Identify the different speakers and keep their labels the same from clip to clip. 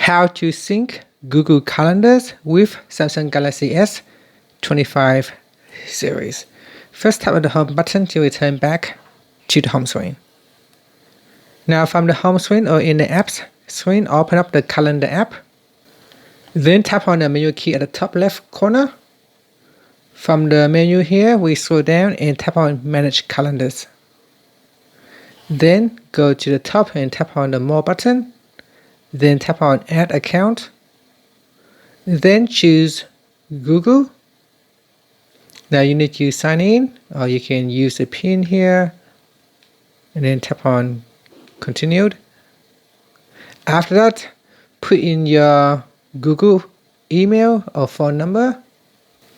Speaker 1: how to sync Google Calendars with Samsung Galaxy S25 series. First, tap on the home button to return back to the home screen. Now from the home screen or in the apps screen, open up the calendar app. Then tap on the menu key at the top left corner. From the menu here, we scroll down and tap on Manage Calendars. Then go to the top and tap on the More button. Then tap on Add Account. Then choose Google. Now you need to sign in, or you can use a PIN here. And then tap on Continued. After that, put in your Google email or phone number.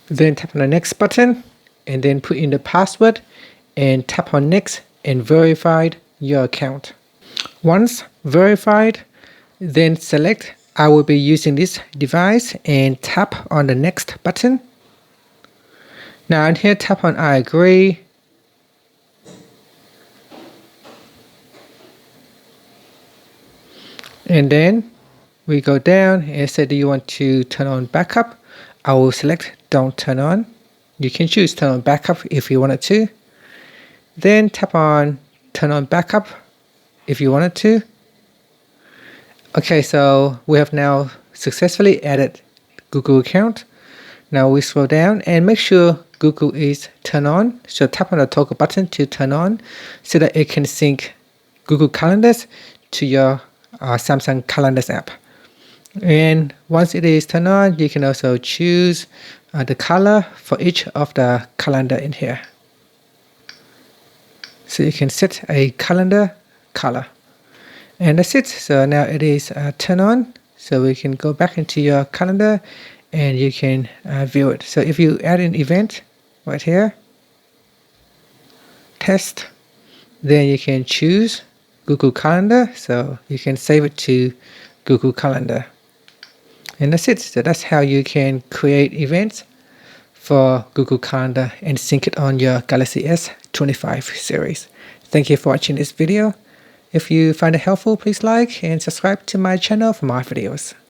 Speaker 1: Then tap on the Next button and then put in the password and tap on Next and verify your account. Once verified, then select I will be using this device and tap on the Next button. Now in here, tap on I agree. And then we go down and say, do you want to turn on backup? I will select don't turn on. You can choose turn on backup if you wanted to. Then tap on turn on backup if you wanted to. Okay, so we have now successfully added Google account. Now we scroll down and make sure Google is turned on. So tap on the toggle button to turn on so that it can sync Google Calendars to your Samsung Calendars app. And once it is turned on, you can also choose the color for each of the calendar in here. So you can set a calendar color. And that's it. So now it is turned on. So we can go back into your calendar and you can view it. So if you add an event right here, test, then you can choose Google Calendar. So you can save it to Google Calendar. And that's it. So that's how you can create events for Google Calendar and sync it on your Galaxy S25 series. Thank you for watching this video. If you find it helpful, please like and subscribe to my channel for more videos.